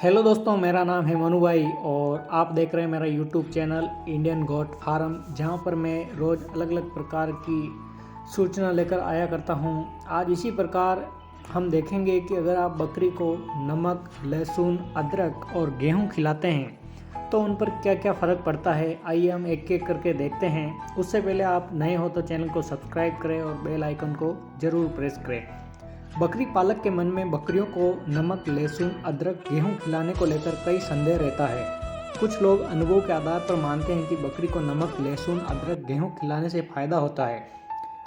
Hello दोस्तों, मेरा नाम है मनु भाई और आप देख रहे हैं मेरा YouTube channel Indian goat farm, जहां पर मैं रोज़ अलग अलग प्रकार की सूचना लेकर आया करता हूं। आज इसी प्रकार हम देखेंगे कि अगर आप बकरी को नमक, लहसुन, अदरक और गेहूं खिलाते हैं तो उन पर क्या क्या फ़र्क पड़ता है। आइए हम एक एक करके देखते हैं। उससे पहले आप नए हो तो चैनल को सब्सक्राइब करें और बेल आइकन को ज़रूर प्रेस करें। बकरी पालक के मन में बकरियों को नमक, लहसुन, अदरक, गेहूं खिलाने को लेकर कई संदेह रहता है। कुछ लोग अनुभव के आधार पर मानते हैं कि बकरी को नमक, लहसुन, अदरक, गेहूं खिलाने से फ़ायदा होता है,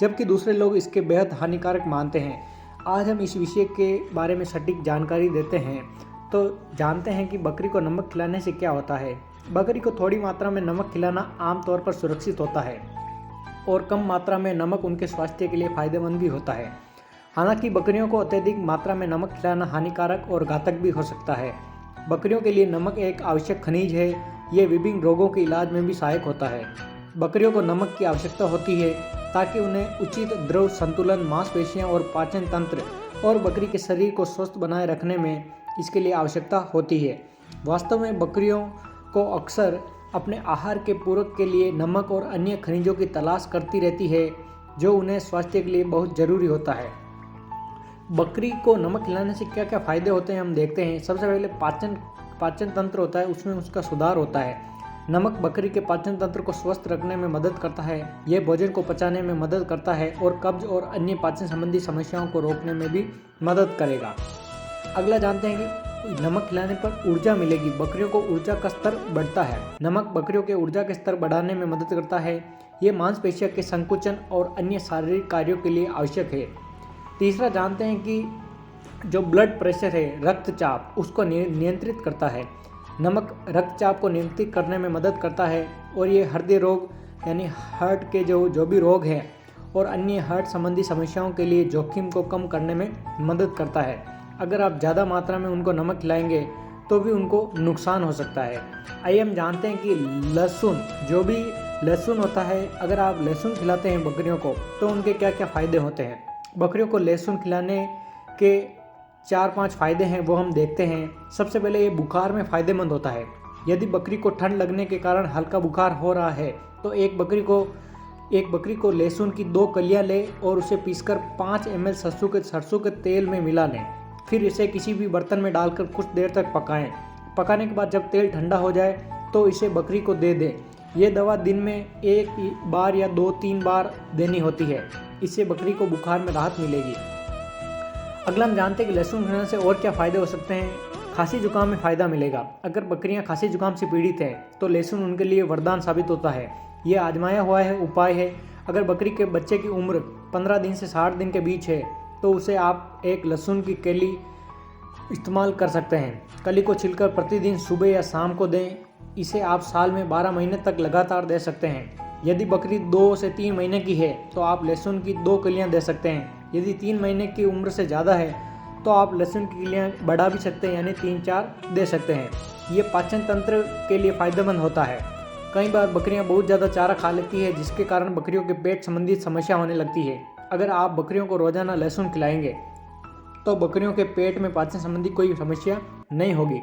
जबकि दूसरे लोग इसके बेहद हानिकारक मानते हैं। आज हम इस विषय के बारे में सटीक जानकारी देते हैं। तो जानते हैं कि बकरी को नमक खिलाने से क्या होता है। बकरी को थोड़ी मात्रा में नमक खिलाना आमतौर पर सुरक्षित होता है और कम मात्रा में नमक उनके स्वास्थ्य के लिए फ़ायदेमंद भी होता है। हालांकि बकरियों को अत्यधिक मात्रा में नमक खिलाना हानिकारक और घातक भी हो सकता है। बकरियों के लिए नमक एक आवश्यक खनिज है। ये विभिन्न रोगों के इलाज में भी सहायक होता है। बकरियों को नमक की आवश्यकता होती है ताकि उन्हें उचित द्रव संतुलन, मांसपेशियां और पाचन तंत्र और बकरी के शरीर को स्वस्थ बनाए रखने में इसके लिए आवश्यकता होती है। वास्तव में बकरियों को अक्सर अपने आहार के पूरक के लिए नमक और अन्य खनिजों की तलाश करती रहती है, जो उन्हें स्वास्थ्य के लिए बहुत ज़रूरी होता है। बकरी को नमक खिलाने से क्या क्या फ़ायदे होते हैं हम देखते हैं। सबसे पहले पाचन तंत्र होता है, उसमें उसका सुधार होता है। नमक बकरी के पाचन तंत्र को स्वस्थ रखने में मदद करता है। यह भोजन को पचाने में मदद करता है और कब्ज और अन्य पाचन संबंधी समस्याओं को रोकने में भी मदद करेगा। अगला जानते हैं कि नमक खिलाने पर ऊर्जा मिलेगी। बकरियों को ऊर्जा का स्तर बढ़ता है। नमक बकरियों के ऊर्जा के स्तर बढ़ाने में मदद करता है। ये मांसपेशियों के संकुचन और अन्य शारीरिक कार्यों के लिए आवश्यक है। तीसरा जानते हैं कि जो ब्लड प्रेशर है, रक्तचाप, उसको नियंत्रित करता है। नमक रक्तचाप को नियंत्रित करने में मदद करता है और ये हृदय रोग यानी हार्ट के जो भी रोग हैं और अन्य हार्ट संबंधी समस्याओं के लिए जोखिम को कम करने में मदद करता है। अगर आप ज़्यादा मात्रा में उनको नमक खिलाएंगे तो भी उनको नुकसान हो सकता है। आइए हम जानते हैं कि लहसुन, जो भी लहसुन होता है, अगर आप लहसुन खिलाते हैं बकरियों को तो उनके क्या क्या फ़ायदे होते हैं। बकरियों को लहसुन खिलाने के 4-5 फ़ायदे हैं, वो हम देखते हैं। सबसे पहले ये बुखार में फ़ायदेमंद होता है। यदि बकरी को ठंड लगने के कारण हल्का बुखार हो रहा है तो एक बकरी को लहसुन की 2 कलियां लें और उसे पीसकर 5 ml सरसों के तेल में मिला लें। फिर इसे किसी भी बर्तन में डालकर कुछ देर तक पकाएं। पकाने के बाद जब तेल ठंडा हो जाए तो इसे बकरी को दे दें। ये दवा दिन में 1 बार या 2-3 बार देनी होती है। इससे बकरी को बुखार में राहत मिलेगी। अगला हम जानते हैं कि लहसुन खाने से और क्या फ़ायदे हो सकते हैं। खांसी जुकाम में फ़ायदा मिलेगा। अगर बकरियां खांसी जुकाम से पीड़ित हैं तो लहसुन उनके लिए वरदान साबित होता है। ये आजमाया हुआ है उपाय है। अगर बकरी के बच्चे की उम्र 15 दिन से 60 दिन के बीच है तो उसे आप एक लहसुन की कली इस्तेमाल कर सकते हैं। कली को छिलकर प्रतिदिन सुबह या शाम को दें। इसे आप साल में 12 महीने तक लगातार दे सकते हैं। यदि बकरी 2 से 3 महीने की है तो आप लहसुन की 2 कलियां दे सकते हैं। यदि 3 महीने की उम्र से ज़्यादा है तो आप लहसुन की कलियां बढ़ा भी सकते हैं, यानी 3-4 दे सकते हैं। ये पाचन तंत्र के लिए फ़ायदेमंद होता है। कई बार बकरियां बहुत ज़्यादा चारा खा लेती है, जिसके कारण बकरियों के पेट संबंधित समस्या होने लगती है। अगर आप बकरियों को रोज़ाना लहसुन खिलाएंगे तो बकरियों के पेट में पाचन संबंधी कोई समस्या नहीं होगी।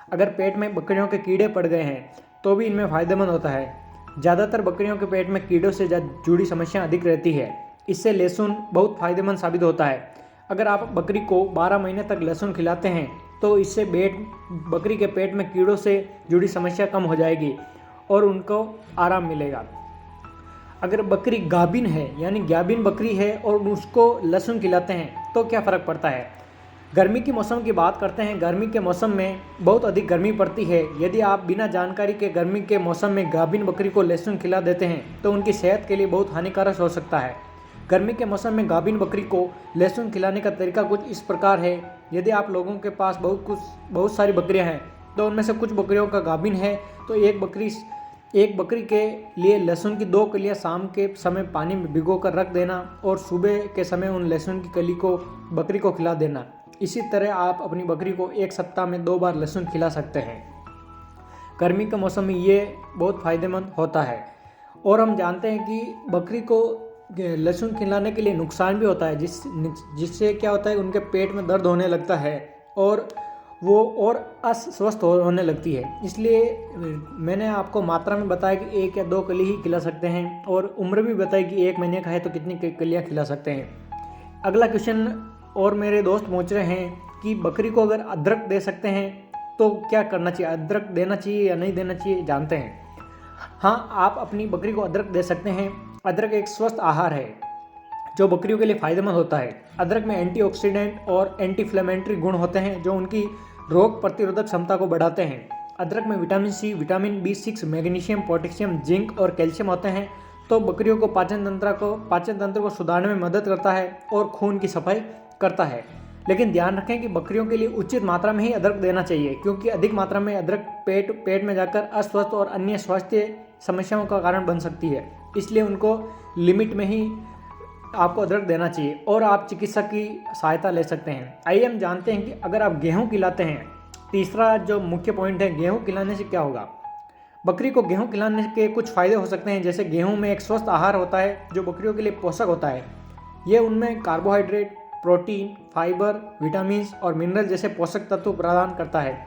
अगर पेट में बकरियों के कीड़े पड़ गए हैं तो भी इनमें फ़ायदेमंद होता है। ज़्यादातर बकरियों के पेट में कीड़ों से जुड़ी समस्या अधिक रहती है। इससे लहसुन बहुत फ़ायदेमंद साबित होता है। अगर आप बकरी को 12 महीने तक लहसुन खिलाते हैं तो इससे बकरी के पेट में कीड़ों से जुड़ी समस्या कम हो जाएगी और उनको आराम मिलेगा। अगर बकरी गाभिन है, यानी गाभिन बकरी है और उसको लहसुन खिलाते हैं तो क्या फ़र्क पड़ता है। गर्मी के मौसम की बात करते हैं। गर्मी के मौसम में बहुत अधिक गर्मी पड़ती है। यदि आप बिना जानकारी के गर्मी के मौसम में गाभिन बकरी को लहसुन खिला देते हैं तो उनकी सेहत के लिए बहुत हानिकारक हो सकता है। गर्मी के मौसम में गाभिन बकरी को लहसुन खिलाने का तरीका कुछ इस प्रकार है। यदि आप लोगों के पास बहुत सारी बकरियां हैं तो उनमें से कुछ बकरियों का गाभिन है तो एक बकरी के लिए लहसुन की 2 कलियां शाम के समय पानी में भिगोकर रख देना और सुबह के समय उन लहसुन की कली को बकरी को खिला देना। इसी तरह आप अपनी बकरी को 1 सप्ताह में 2 बार लहसुन खिला सकते हैं। गर्मी के मौसम में ये बहुत फ़ायदेमंद होता है। और हम जानते हैं कि बकरी को लहसुन खिलाने के लिए नुकसान भी होता है, जिससे क्या होता है, उनके पेट में दर्द होने लगता है और वो और अस्वस्थ होने लगती है। इसलिए मैंने आपको मात्रा में बताया कि 1 या 2 कली ही खिला सकते हैं, और उम्र भी बताई कि 1 महीने का है तो कितनी कलियाँ खिला सकते हैं। अगला क्वेश्चन और मेरे दोस्त पूछ रहे हैं कि बकरी को अगर अदरक दे सकते हैं तो क्या करना चाहिए, अदरक देना चाहिए या नहीं देना चाहिए, जानते हैं। हाँ, आप अपनी बकरी को अदरक दे सकते हैं। अदरक एक स्वस्थ आहार है जो बकरियों के लिए फ़ायदेमंद होता है। अदरक में एंटीऑक्सीडेंट और एंटी इन्फ्लेमेटरी गुण होते हैं जो उनकी रोग प्रतिरोधक क्षमता को बढ़ाते हैं। अदरक में vitamin C, vitamin B6, magnesium, potassium, zinc और कैल्शियम होते हैं, तो बकरियों को पाचन तंत्र को सुधारने में मदद करता है और खून की सफाई करता है। लेकिन ध्यान रखें कि बकरियों के लिए उचित मात्रा में ही अदरक देना चाहिए, क्योंकि अधिक मात्रा में अदरक पेट में जाकर अस्वस्थ और अन्य स्वास्थ्य समस्याओं का कारण बन सकती है। इसलिए उनको लिमिट में ही आपको अदरक देना चाहिए और आप चिकित्सक की सहायता ले सकते हैं। आइए हम जानते हैं कि अगर आप गेहूं खिलाते हैं, तीसरा जो मुख्य पॉइंट है, गेहूं खिलाने से क्या होगा। बकरी को गेहूं खिलाने के कुछ फ़ायदे हो सकते हैं, जैसे गेहूं में एक स्वस्थ आहार होता है जो बकरियों के लिए पोषक होता है। ये उनमें कार्बोहाइड्रेट, प्रोटीन, फाइबर, विटामिन और मिनरल जैसे पोषक तत्व प्रदान करता है।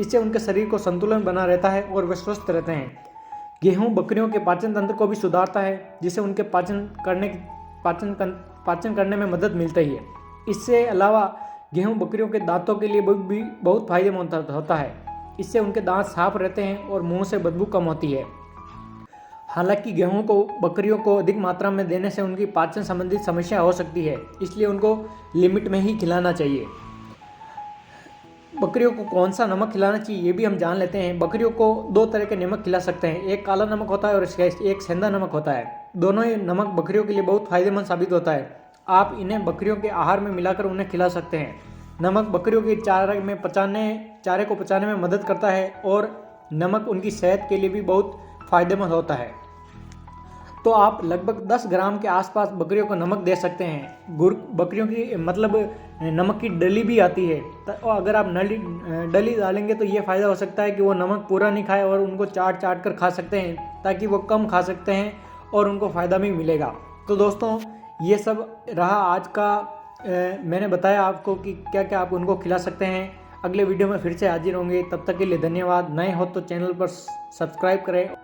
इससे उनके शरीर को संतुलन बना रहता है और वे स्वस्थ रहते हैं। गेहूं बकरियों के पाचन तंत्र को भी सुधारता है, जिससे उनके पाचन करने में मदद मिलती है। इससे अलावा गेहूं बकरियों के दांतों के लिए भी बहुत फायदेमंद होता है। इससे उनके दांत साफ रहते हैं और मुंह से बदबू कम होती है। हालांकि गेहूं को बकरियों को अधिक मात्रा में देने से उनकी पाचन संबंधित समस्या हो सकती है, इसलिए उनको लिमिट में ही खिलाना चाहिए। बकरियों को कौन सा नमक खिलाना चाहिए ये भी हम जान लेते हैं। बकरियों को 2 तरह के नमक खिला सकते हैं, एक काला नमक होता है और एक सेंधा नमक होता है। दोनों ही नमक बकरियों के लिए बहुत फायदेमंद साबित होता है। आप इन्हें बकरियों के आहार में मिलाकर उन्हें खिला सकते हैं। नमक बकरियों के चारे को पचाने में मदद करता है और नमक उनकी सेहत के लिए भी बहुत फायदेमंद होता है। तो आप लगभग 10 ग्राम के आसपास बकरियों को नमक दे सकते हैं। बकरियों की मतलब नमक की डली भी आती है, तो अगर आप डली डालेंगे तो ये फ़ायदा हो सकता है कि वो नमक पूरा नहीं खाए और उनको चाट कर खा सकते हैं, ताकि वो कम खा सकते हैं और उनको फ़ायदा भी मिलेगा। तो दोस्तों, ये सब रहा आज का मैंने बताया आपको कि क्या क्या आप उनको खिला सकते हैं। अगले वीडियो में फिर से हाजिर होंगे, तब तक के लिए धन्यवाद। नए हो तो चैनल पर सब्सक्राइब करें।